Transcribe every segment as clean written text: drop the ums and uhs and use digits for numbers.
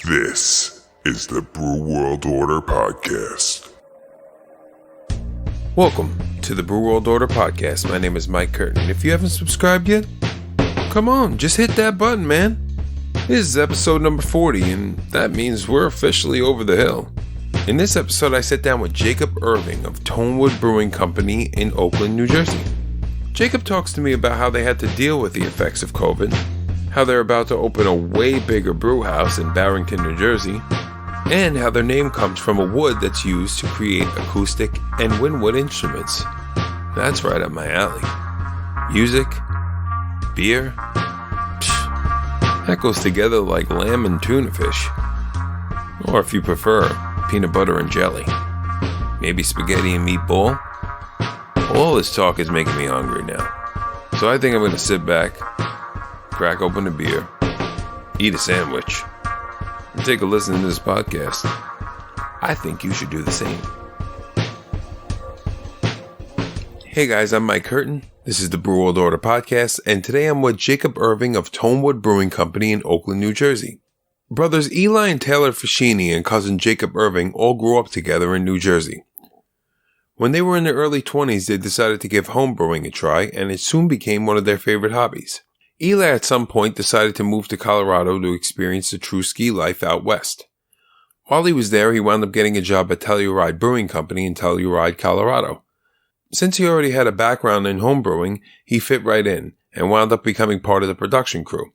This is the Brew World Order Podcast. Welcome to the Brew World Order Podcast. My name is Mike Curtin. If you haven't subscribed yet, come on, just hit that button, man. This is episode number 40, and that means we're officially over the hill. In this episode, I sit down with Jacob Irving of Tonewood Brewing Company in Oakland, New Jersey. Jacob talks to me about how they had to deal with the effects of COVID, how they're about to open a way bigger brew house in Barrington, New Jersey, and how their name comes from a wood that's used to create acoustic and windwood instruments. That's right up my alley. Music, beer, that goes together like lamb and tuna fish. Or if you prefer, peanut butter and jelly. Maybe spaghetti and meatball. All this talk is making me hungry now. So I think I'm going to sit back, crack open a beer, eat a sandwich, and take a listen to this podcast. I think you should do the same. Hey guys, I'm Mike Curtin. This is the Brew World Order Podcast, and today I'm with Jacob Irving of Tonewood Brewing Company in Oakland, New Jersey. Brothers Eli and Taylor Fascini and cousin Jacob Irving all grew up together in New Jersey. When they were in their early 20s, they decided to give home brewing a try, and it soon became one of their favorite hobbies. Eli at some point decided to move to Colorado to experience the true ski life out west. While he was there, he wound up getting a job at Telluride Brewing Company in Telluride, Colorado. Since he already had a background in home brewing, he fit right in and wound up becoming part of the production crew.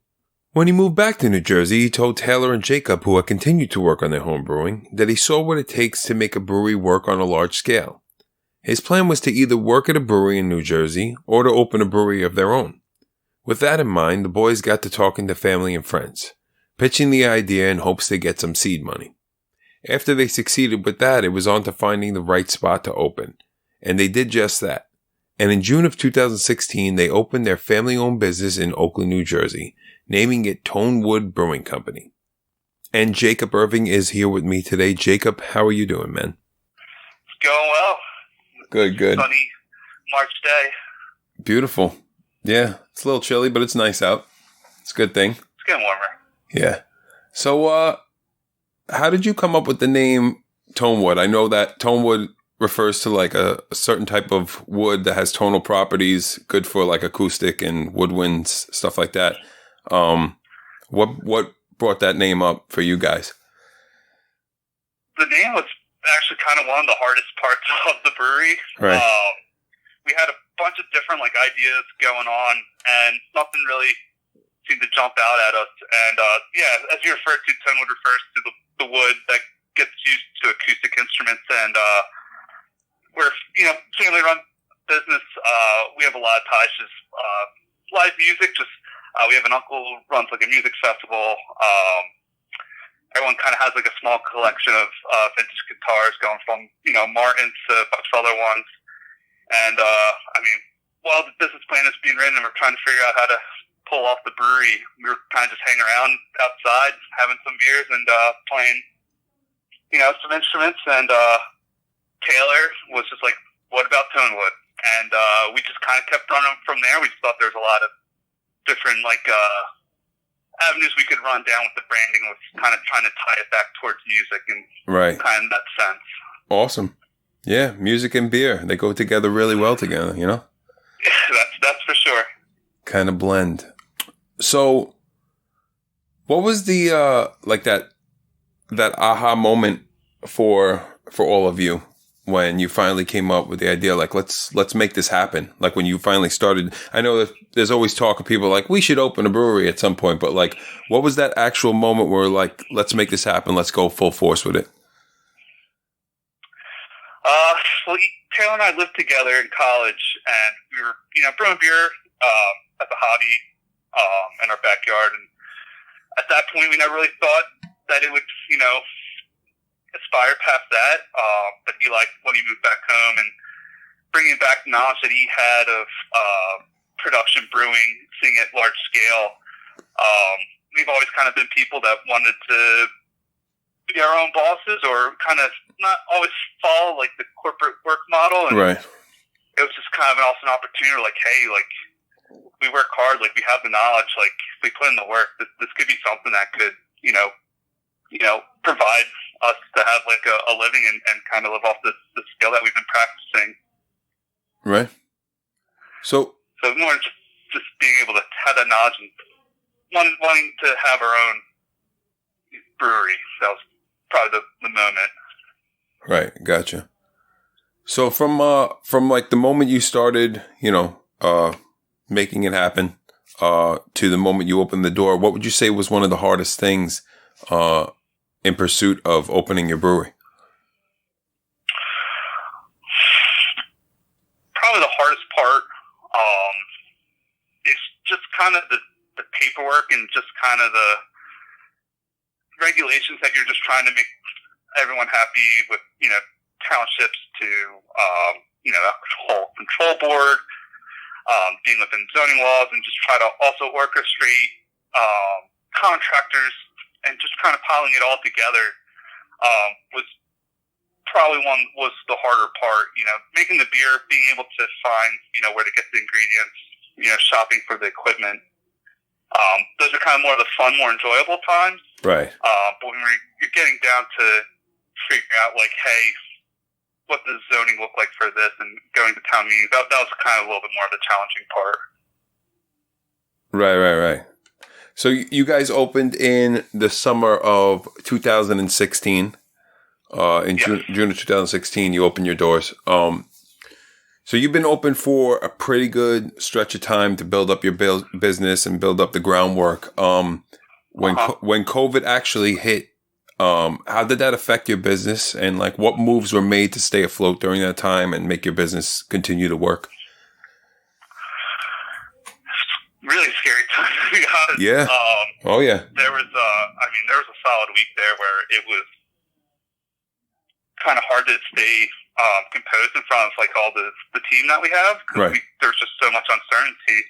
When he moved back to New Jersey, he told Taylor and Jacob, who had continued to work on their home brewing, that he saw what it takes to make a brewery work on a large scale. His plan was to either work at a brewery in New Jersey or to open a brewery of their own. With that in mind, the boys got to talking to family and friends, pitching the idea in hopes they get some seed money. After they succeeded with that, it was on to finding the right spot to open, and they did just that. And in June of 2016, they opened their family-owned business in Oakland, New Jersey, naming it Tonewood Brewing Company. And Jacob Irving is here with me today. Jacob, how are you doing, man? It's going well. Good. Sunny March day. Beautiful. Yeah, it's a little chilly, but it's nice out. It's a good thing. It's getting warmer. Yeah. So, how did you come up with the name Tonewood? I know that Tonewood refers to like a certain type of wood that has tonal properties, good for like acoustic and woodwinds, stuff like that. What brought that name up for you guys? The name was actually kind of one of the hardest parts of the brewery. Right. We had a bunch of different ideas going on, and nothing really seemed to jump out at us. And as you referred to, Tonewood refers to the wood that gets used to acoustic instruments, and we're family-run business. We have a lot of ties to live music. We have an uncle who runs a music festival. Everyone kind of has a small collection of vintage guitars, going from Martins to a bunch of other ones. And while the business plan is being written and we're trying to figure out how to pull off the brewery, we were kind of just hanging around outside, having some beers and playing some instruments. And Taylor was just like, "What about Tonewood?" And we just kind of kept running from there. We just thought there was a lot of different avenues we could run down with the branding, was kind of trying to tie it back towards music and kind of that sense. Awesome. Yeah, music and beer, they go together really well together, Yeah, that's for sure. Kind of blend. So, what was the that aha moment for all of you when you finally came up with the idea, let's make this happen? Like when you finally started, I know that there's always talk of people like, we should open a brewery at some point, but what was that actual moment where let's make this happen, let's go full force with it? Well, Taylor and I lived together in college, and we were, brewing beer as a hobby in our backyard. And at that point, we never really thought that it would, aspire past that. But Eli, when he moved back home and bringing back the knowledge that he had of production brewing, seeing it large scale, we've always kind of been people that wanted to be our own bosses, or kind of not always follow the corporate work model. And right. It was just kind of also an opportunity, hey, we work hard, we have the knowledge, if we put in the work, this could be something that could, provide us to have like a living and kind of live off the skill that we've been practicing. Right. So more just being able to have that knowledge and wanting to have our own brewery. That was probably the moment. Right. Gotcha. So from like the moment you started, making it happen, to the moment you opened the door, what would you say was one of the hardest things, in pursuit of opening your brewery? Probably the hardest part, is just kind of the paperwork and just kind of the regulations that you're just trying to make everyone happy with, townships to, alcohol control board, being within zoning laws, and just try to also orchestrate, contractors, and just kind of piling it all together, was probably was the harder part, making the beer, being able to find, where to get the ingredients, shopping for the equipment. Those are kind of more of the fun, more enjoyable times. Right. But when you're getting down to figuring out, like, hey, what does zoning look like for this, and going to town meetings, that was kind of a little bit more of the challenging part. Right. So you guys opened in the summer of 2016. In June of 2016, you opened your doors. So you've been open for a pretty good stretch of time to build up your business and build up the groundwork. When COVID actually hit, how did that affect your business, and like what moves were made to stay afloat during that time and make your business continue to work? Really scary time, to be honest. Yeah. Oh yeah. There was a solid week there where it was kind of hard to stay composed in front of like all the team that we have, because right. There's just so much uncertainty.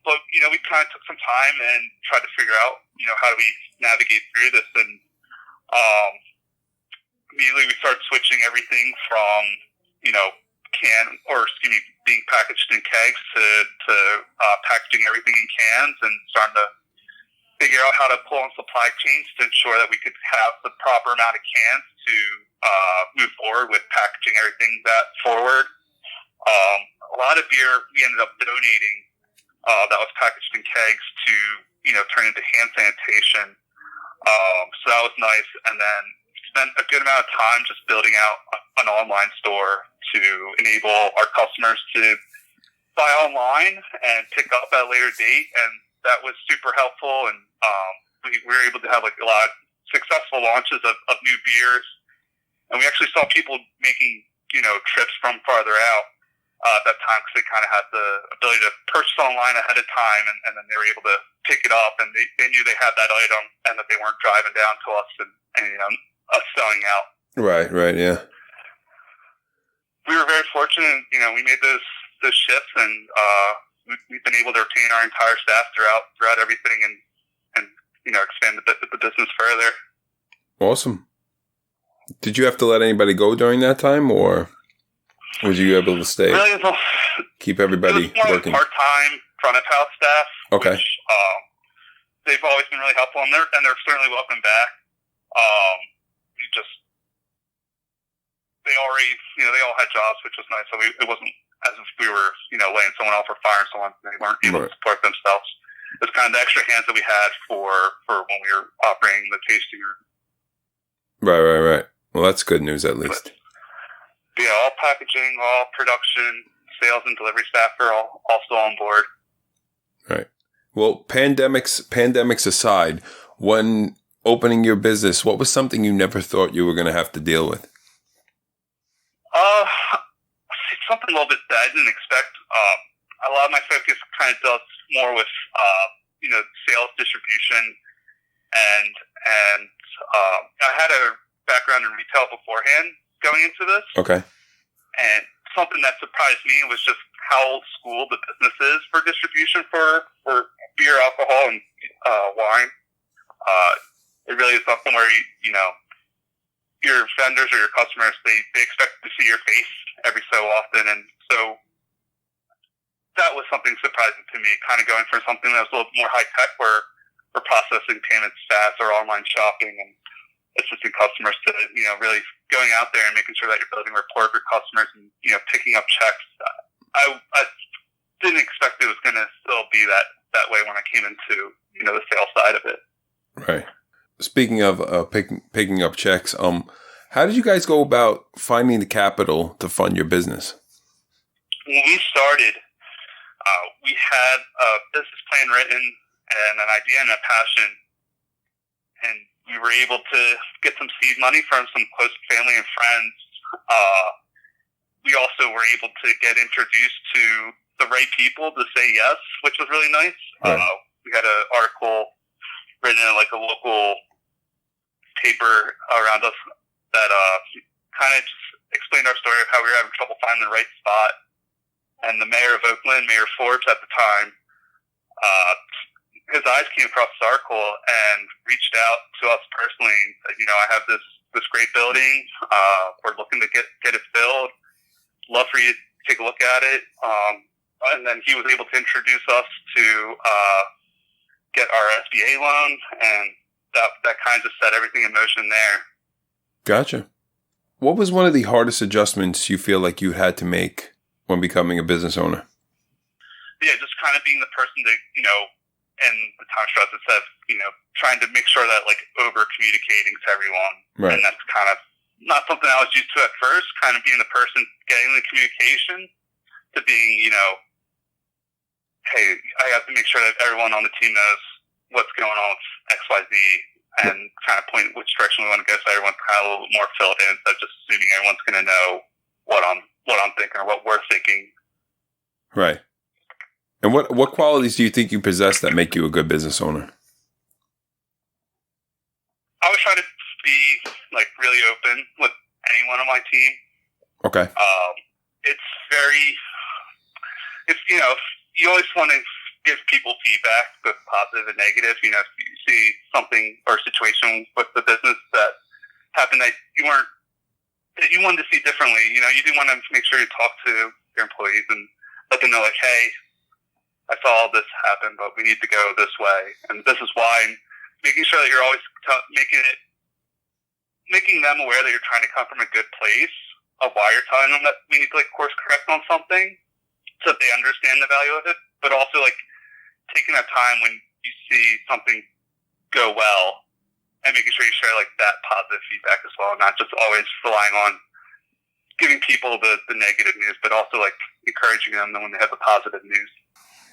But we kind of took some time and tried to figure out how do we navigate through this, and immediately we started switching everything from being packaged in kegs to packaging everything in cans, and starting to figure out how to pull on supply chains to ensure that we could have the proper amount of cans to move forward with packaging everything forward. A lot of beer we ended up donating that was packaged in kegs to turn into hand sanitation. So that was nice, and then spent a good amount of time just building out an online store to enable our customers to buy online and pick up at a later date, and that was super helpful. And we were able to have like a lot of successful launches of new beers, and we actually saw people making trips from farther out at that time, because they kind of had the ability to purchase online ahead of time, and then they were able to pick it up, and they knew they had that item, and that they weren't driving down to us and us selling out. Right, yeah. We were very fortunate, we made those shifts, and we've been able to retain our entire staff throughout everything, and expand the business further. Awesome. Did you have to let anybody go during that time, or was you able to stay? Really, keep everybody working? Part-time front of house staff. Okay. Which, they've always been really helpful, and they're certainly welcome back. They already, they all had jobs, which was nice. So it wasn't as if we were, laying someone off or firing someone. They weren't able to support themselves. It was kind of the extra hands that we had for when we were operating the tasting room. Right. Well, that's good news at least. But yeah, all packaging, all production, sales, and delivery staff are all still on board. Right. Well, pandemics aside, when opening your business, what was something you never thought you were going to have to deal with? Something a little bit that I didn't expect. A lot of my focus kind of dealt more with, sales, distribution, and I had a background in retail beforehand going into this. Okay. And something that surprised me was just how old school the business is for distribution for beer, alcohol, and wine. It really is something where your vendors or your customers, they expect to see your face every so often, and so that was something surprising to me, kind of going for something that was a little more high tech, where we're processing payments fast or online shopping and assisting customers to, really going out there and making sure that you're building rapport with your customers and, picking up checks. I didn't expect it was going to still be that way when I came into, the sales side of it. Right. Speaking of picking up checks, how did you guys go about finding the capital to fund your business? When we started, we had a business plan written and an idea and a passion, and we were able to get some seed money from some close family and friends. We also were able to get introduced to the right people to say yes, which was really nice. Right. We had an article written in like a local paper around us that kind of just explained our story of how we were having trouble finding the right spot. And the mayor of Oakland, Mayor Forbes at the time, his eyes came across this article and reached out to us personally and said, I have this great building. We're looking to get it filled. Love for you to take a look at it. And then he was able to introduce us to get our SBA loan, and that kind of set everything in motion there. Gotcha. What was one of the hardest adjustments you feel like you had to make when becoming a business owner? Yeah, just kind of being the person to, and the time stress instead of, trying to make sure that like over communicating to everyone. Right. And that's kind of not something I was used to at first, kind of being the person getting the communication to being, hey, I have to make sure that everyone on the team knows what's going on with XYZ and kind of point which direction we want to go so everyone's kind of a little bit more filled in instead of just assuming everyone's going to know what I'm thinking or what we're thinking. Right. And what qualities do you think you possess that make you a good business owner? I always try to be like really open with anyone on my team. Okay. It's you always want to give people feedback, both positive and negative. If you see something or a situation with the business that happened that you wanted to see differently, you do want to make sure you talk to your employees and let them know, like, hey, I saw all this happen, but we need to go this way, and this is why. And making sure that you're always making them aware that you're trying to come from a good place of why you're telling them that we need to like course correct on something, so that they understand the value of it. But also like taking that time when you see something go well and making sure you share like that positive feedback as well, not just always relying on giving people the negative news, but also like encouraging them when they have the positive news.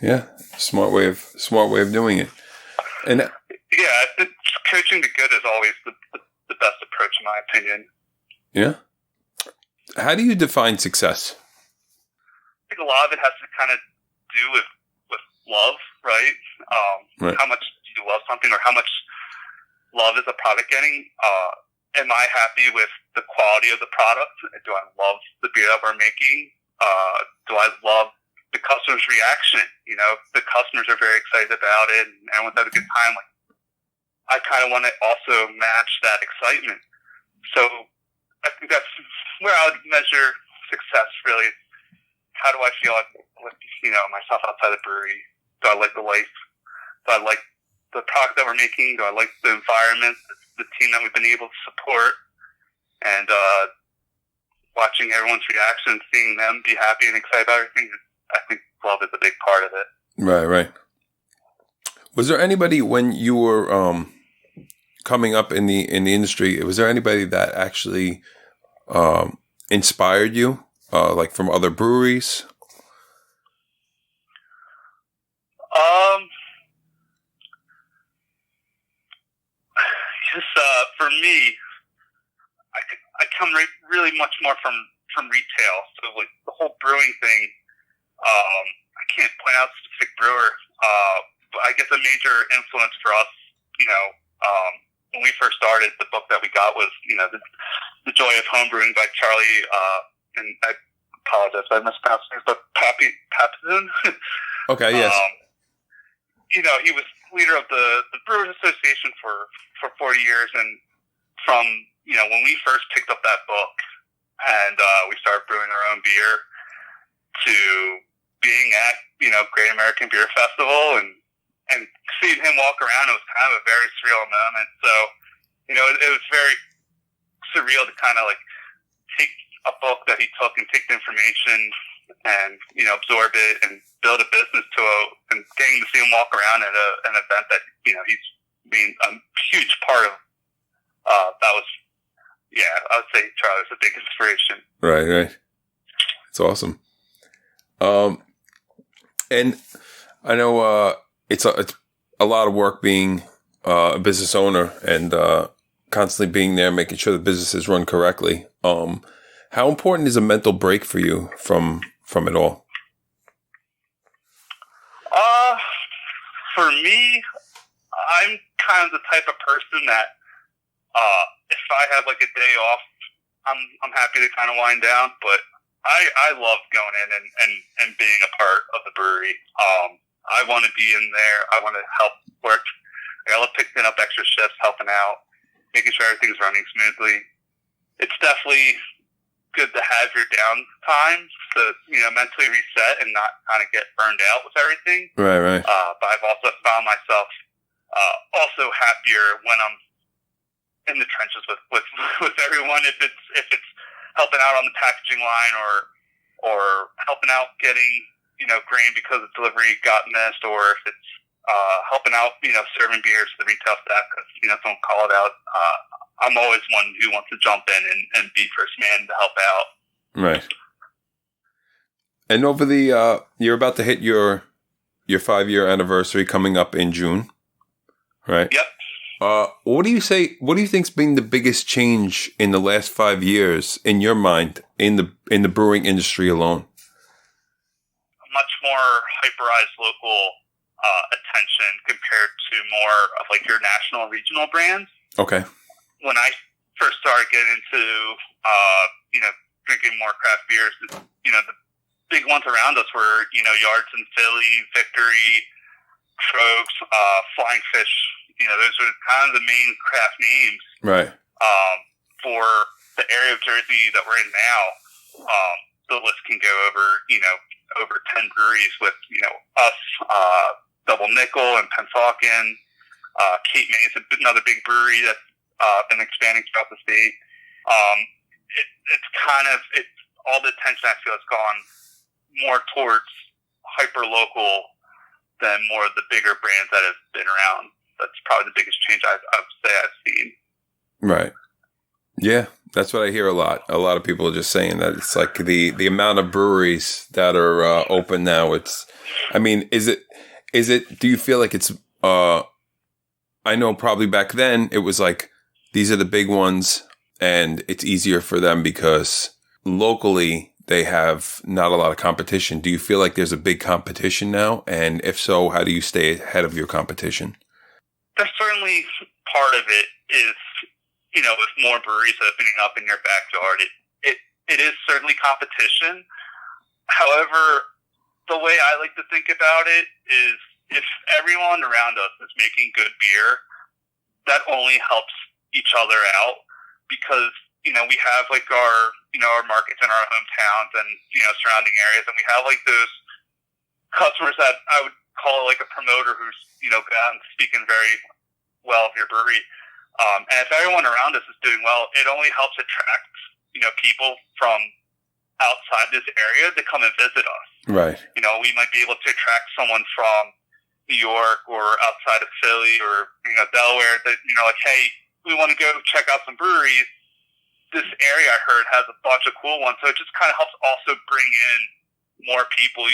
Yeah, smart way of doing it. And yeah, coaching the good is always the best approach, in my opinion. Yeah. How do you define success? I think a lot of it has to kind of do with love, right? Right. How much do you love something, or how much love is a product getting? Am I happy with the quality of the product? Do I love the beer that we're making? Do I love the customer's reaction? The customers are very excited about it and everyone's had a good time. Like, I kind of want to also match that excitement. So I think that's where I would measure success, really. How do I feel like myself outside the brewery? Do I like the life? Do I like the product that we're making? Do I like the environment, the team that we've been able to support? And watching everyone's reaction, seeing them be happy and excited about everything, I think love is a big part of it. Right. Was there anybody when you were coming up in the industry? Was there anybody that actually inspired you, like from other breweries? For me, I come really much more from retail. So like the whole brewing thing, I can't point out a specific brewer, but I guess a major influence for us, when we first started, the book that we got was, The Joy of Homebrewing by Charlie, and I apologize if I mispronounced his name, but Papazin. Okay, yes. He was leader of the Brewers Association for 40 years, and from, when we first picked up that book and we started brewing our own beer to being at, Great American Beer Festival and and seeing him walk around, it was kind of a very surreal moment. So, it was very surreal to kind of like take a book that he took and take the information and, absorb it and build a business and getting to see him walk around at an event that, he's being a huge part of. That was, I would say Charlie was a big inspiration. Right. It's awesome. And I know it's a lot of work being a business owner and constantly being there, making sure the business is run correctly. How important is a mental break for you from it all? For me, I'm kind of the type of person that if I have like a day off, I'm happy to kind of wind down. But I love going in and being a part of the brewery. I want to be in there. I want to help work. I love picking up extra shifts, helping out, making sure everything's running smoothly. It's definitely good to have your downtime to, mentally reset and not kind of get burned out with everything. Right. But I've also found myself also happier when I'm in the trenches with everyone. If it's helping out on the packaging line or helping out getting, grain because the delivery got missed, or if it's helping out, serving beers to the retail staff because, someone called out. I'm always one who wants to jump in and be first man to help out. Right. And over you're about to hit your 5-year anniversary coming up in June, right? Yep. What do you think's been the biggest change in the last 5 years in your mind in the brewing industry alone? A much more hyperized local attention compared to more of like your national and regional brands. Okay. When I first started getting into, drinking more craft beers, the big ones around us were, Yards and Philly, Victory, Trogs, Flying Fish. Those are kind of the main craft names. Right. For the area of Jersey that we're in now, the list can go over 10 breweries with, us, Double Nickel and Pennsauken, Cape May is another big brewery that's been expanding throughout the state. It's all the attention I feel has gone more towards hyper local than more of the bigger brands that have been around. That's probably the biggest change I've seen. Right. Yeah, that's what I hear a lot. A lot of people are just saying that it's like the amount of breweries that are open now. Is it? Do you feel like it's? I know probably back then it was like these are the big ones, and it's easier for them because locally they have not a lot of competition. Do you feel like there's a big competition now? And if so, how do you stay ahead of your competition? There's certainly part of it is, with more breweries opening up in your backyard, it is certainly competition. However, the way I like to think about it is if everyone around us is making good beer, that only helps each other out because, we have like our markets in our hometowns and, surrounding areas, and we have like those customers that I would call like a promoter who's, gone and speaking very well of your brewery. And if everyone around us is doing well, it only helps attract, people from outside this area to come and visit us. Right. We might be able to attract someone from New York or outside of Philly or, Delaware that, like, hey, we want to go check out some breweries. This area I heard has a bunch of cool ones. So it just kind of helps also bring in more people.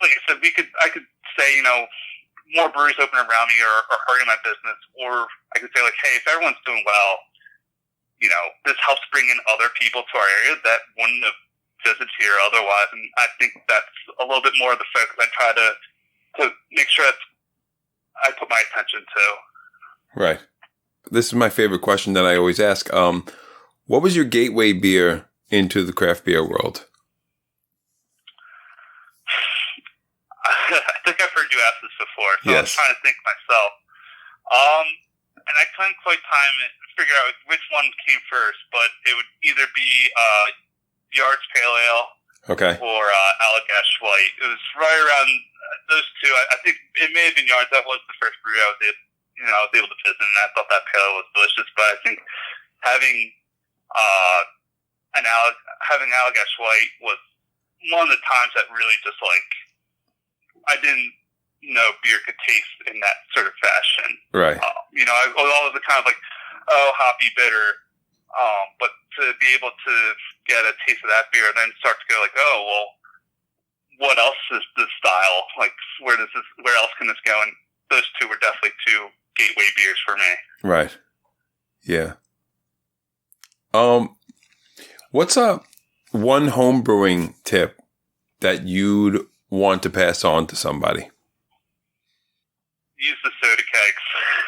Like I said, I could say, more breweries open around me are hurting my business, or I could say like, hey, if everyone's doing well, this helps bring in other people to our area that wouldn't have visited here otherwise. And I think that's a little bit more of the focus I try to make sure that I put my attention to. Right. This is my favorite question that I always ask. What was your gateway beer into the craft beer world? I think I've heard you ask this before, so yes. I'm trying to think myself. And I couldn't quite figure out which one came first, but it would either be Yards Pale Ale Okay. or Allagash White. It was right around those two. I think it may have been Yards. That was the first brew I was able to visit, and I thought that pale was delicious. But I think having having Allagash White was one of the times that really just like I didn't know beer could taste in that sort of fashion. Right. I was always the kind of like, oh, hoppy, bitter. But to be able to get a taste of that beer and then start to go like, oh, well, what else is this style? Like, where else can this go? And those two were definitely two gateway beers for me. Right. Yeah. What's one home brewing tip that you'd want to pass on to somebody? Use the soda kegs.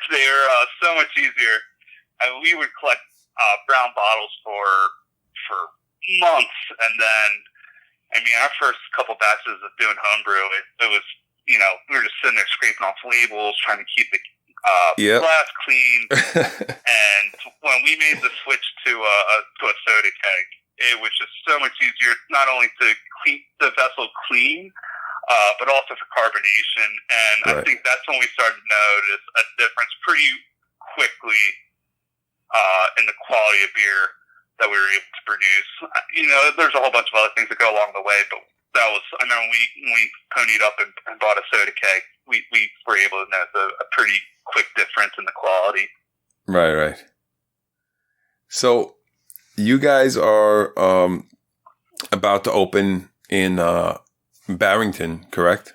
They're so much easier. And we would collect brown bottles for months, and then our first couple batches of doing homebrew, it was we were just sitting there scraping off labels, trying to keep the glass clean. And when we made the switch to a soda keg, it was just so much easier, not only to keep the vessel clean, but also for carbonation. And I think that's when we started to notice a difference pretty quickly in the quality of beer that we were able to produce. There's a whole bunch of other things that go along the way, but that was, I know when we ponied up and bought a soda keg, we were able to notice a pretty quick difference in the quality. Right. So you guys are about to open in Barrington, correct?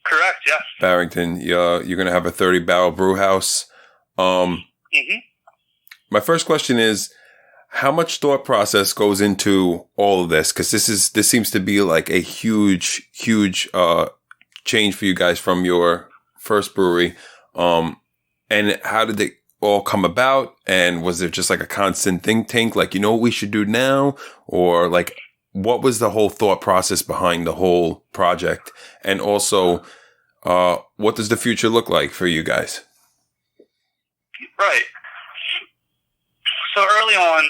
Correct, yes. Barrington. You're going to have a 30-barrel brew house. My first question is, how much thought process goes into all of this? Because this seems to be like a huge change for you guys from your first brewery. And how did it all come about? And was there just like a constant think tank, like, what we should do now? Or like, what was the whole thought process behind the whole project? And also, what does the future look like for you guys? Right. So early on,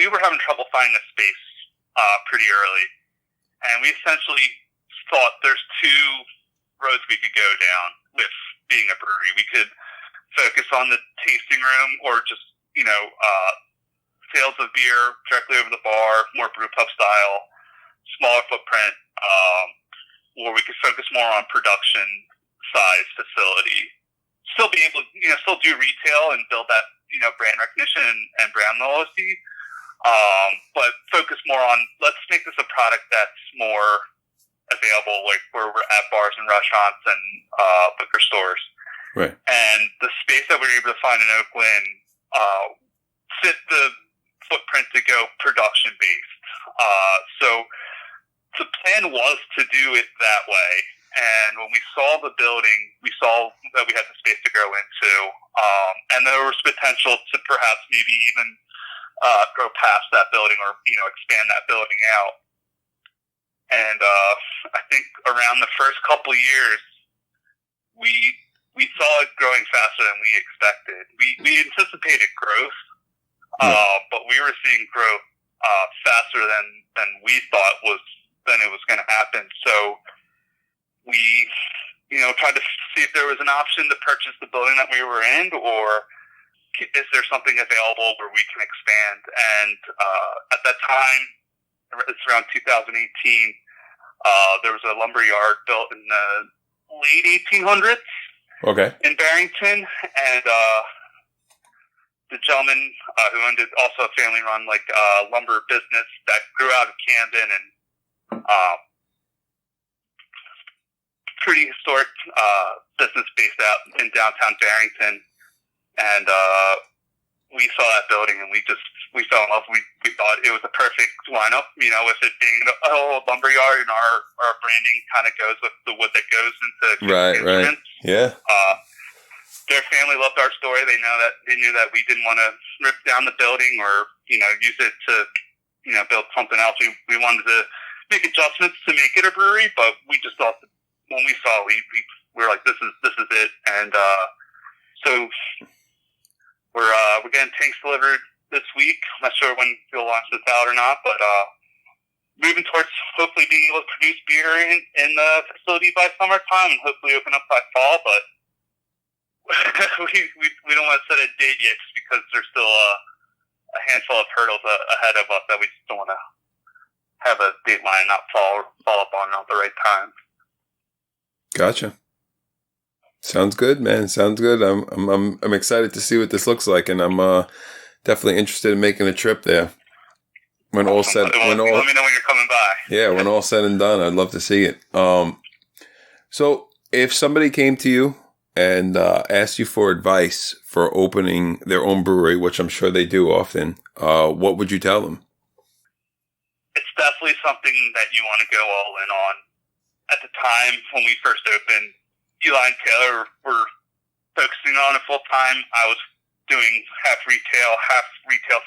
we were having trouble finding a space pretty early. And we essentially thought there's two roads we could go down with being a brewery. We could focus on the tasting room or just, sales of beer directly over the bar, more brew pub style, smaller footprint, or we could focus more on production size facility. Still be able to, still do retail and build that, brand recognition and brand loyalty, but focus more on, let's make this a product that's more available, like where we're at bars and restaurants and liquor stores. Right. And the space that we were able to find in Oakland fit the footprint to go production based. So the plan was to do it that way. And when we saw the building, we saw that we had the space to grow into, and there was potential to perhaps maybe even go past that building or expand that building out. And I think around the first couple of years, we saw it growing faster than we expected. We anticipated growth, but we were seeing growth faster than we thought it was going to happen. So we, tried to see if there was an option to purchase the building that we were in, or is there something available where we can expand? And at that time, it's around 2018, there was a lumber yard built in the late 1800s. Okay. In Barrington, and the gentleman who owned it, also a family-run lumber business that grew out of Camden, and pretty historic business based out in downtown Barrington. And we saw that building, and we fell in love. We thought it was a perfect lineup, with it being a whole lumber yard, and our branding kind of goes with the wood that goes into instruments. Right. Yeah. Their family loved our story. They knew that we didn't want to rip down the building or use it to build something else. We wanted to make adjustments to make it a brewery, but we just thought that when we saw it, we were like, this is it. And so we're getting tanks delivered this week. I'm not sure when you'll launch this out or not, but moving towards hopefully being able to produce beer in the facility by summertime and hopefully open up by fall. But we don't want to set a date yet just because there's still a handful of hurdles ahead of us that we just don't want to have a date line and not fall up on at the right time. Gotcha. Sounds good, man. Sounds good. I'm excited to see what this looks like, and I'm definitely interested in making a trip there. When all said, let me know when you're coming by. Yeah, when all said and done, I'd love to see it. So if somebody came to you and asked you for advice for opening their own brewery, which I'm sure they do often, what would you tell them? It's definitely something that you want to go all in on. At the time when we first opened, Eli and Taylor were focusing on it full time. I was doing half retail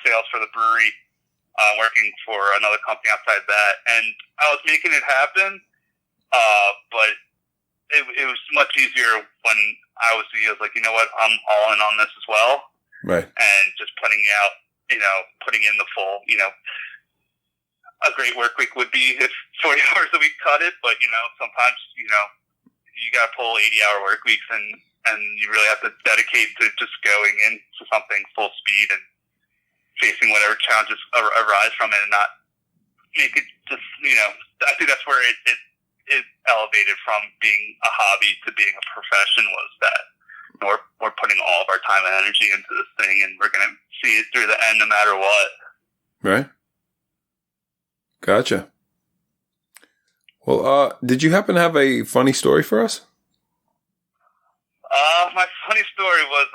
sales for the brewery, working for another company outside that, and I was making it happen. But it was much easier when I was like, you know what, I'm all in on this as well, right? And just putting in the full, a great work week would be if 40 hours a week cut it, but sometimes you got to pull 80-hour work weeks, and you really have to dedicate to just going into something full speed and facing whatever challenges arise from it, and not make it just, I think that's where it elevated from being a hobby to being a profession, was that we're putting all of our time and energy into this thing, and we're going to see it through the end no matter what. Right. Gotcha. Well, did you happen to have a funny story for us? My funny story was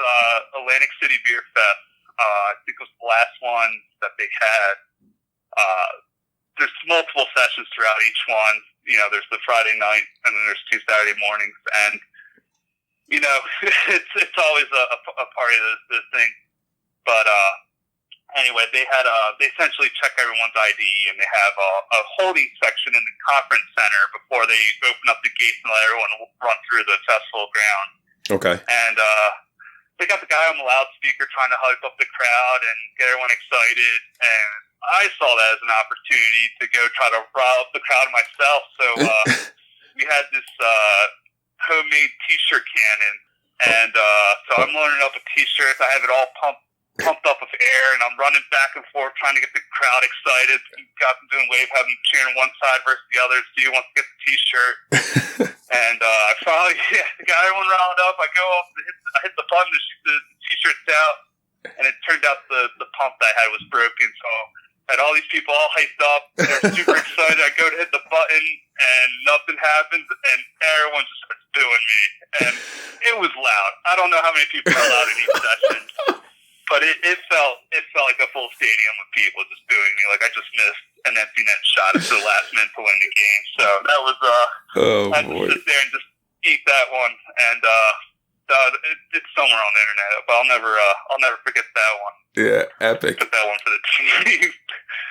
Atlantic City Beer Fest. I think it was the last one that they had. There's multiple sessions throughout each one. There's the Friday night, and then there's 2 Saturday mornings, and it's always a part of the thing. But anyway, they essentially check everyone's ID, and they have a holding section in the conference center before they open up the gates and let everyone run through the festival ground. Okay. And they got the guy on the loudspeaker trying to hype up the crowd and get everyone excited, and I saw that as an opportunity to go try to rile up the crowd myself. So we had this homemade T-shirt cannon, and so I'm loading up with T-shirts. I have it all pumped up with air, and I'm running back and forth trying to get the crowd excited. Got them doing wave, having them cheering one side versus the other. See who wants to get the T-shirt. And I finally got everyone riled up. I go off, I hit the button to shoot the T-shirts out, and it turned out the pump that I had was broken. So I had all these people all hyped up. They're super excited. I go to hit the button, and nothing happens, and everyone just starts booing me. And it was loud. I don't know how many people are loud in each session. But it felt like a full stadium with people just booing me. Like I just missed an empty net shot at the last minute to win the game. So that was I had to sit there and just eat that one. And it's somewhere on the internet, but I'll never forget that one. Yeah, epic. Put that one for the team.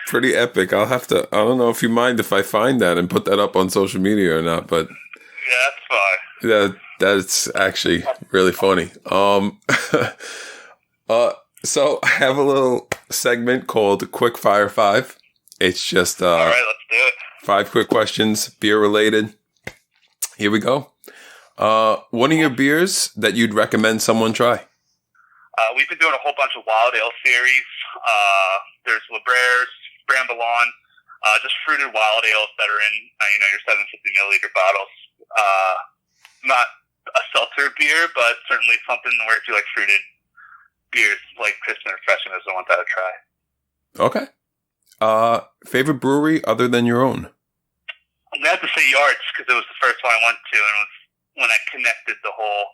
Pretty epic. I don't know if you mind if I find that and put that up on social media or not, but yeah, that's fine. That's actually really funny. So I have a little segment called Quick Fire 5. It's just all right, let's do it. 5 quick questions, beer related. Here we go. One of your beers that you'd recommend someone try? We've been doing a whole bunch of wild ale series. There's Libraires, Brambalon, just fruited wild ales that are in your 750 milliliter bottles. Not a seltzer beer, but certainly something where if you like fruited beers, like crisp and refreshing, is the one that I try. Okay. Favorite brewery other than your own? I'm gonna have to say Yards because it was the first one I went to, and it was when I connected the whole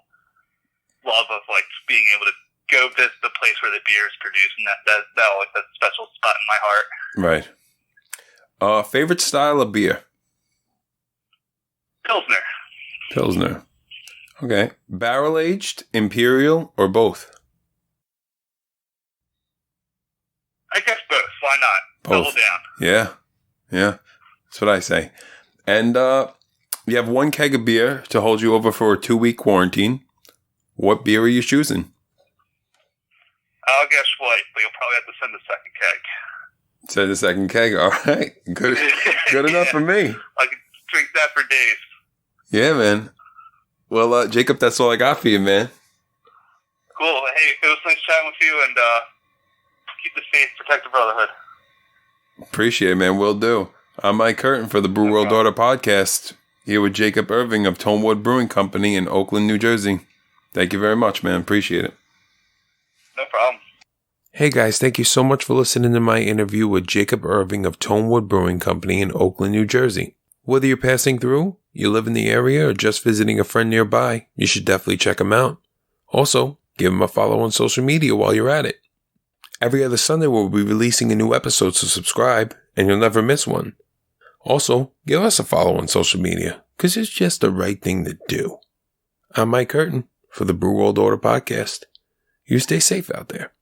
love of like being able to go visit the place where the beer is produced, and that always has a special spot in my heart. Right. Favorite style of beer? Pilsner. Okay. Barrel aged, imperial, or both? I guess both. Why not? Both. Double down. Yeah. That's what I say. And you have 1 keg of beer to hold you over for a 2-week quarantine. What beer are you choosing? I'll guess white, but you'll probably have to send the second keg. Said the second keg. All right. Good enough for me. I could drink that for days. Yeah, man. Well, Jacob, that's all I got for you, man. Cool. Hey, it was nice chatting with you, and keep the faith, protect the brotherhood. Appreciate it, man. Will do. I'm Mike Curtin for the Brew World Order podcast, here with Jacob Irving of Tonewood Brewing Company in Oakland, New Jersey. Thank you very much, man. Appreciate it. No problem. Hey guys, thank you so much for listening to my interview with Jacob Irving of Tonewood Brewing Company in Oakland, New Jersey. Whether you're passing through, you live in the area, or just visiting a friend nearby, you should definitely check him out. Also, give him a follow on social media while you're at it. Every other Sunday we'll be releasing a new episode, so subscribe and you'll never miss one. Also, give us a follow on social media, because it's just the right thing to do. I'm Mike Curtin for the Brew World Order podcast. You stay safe out there.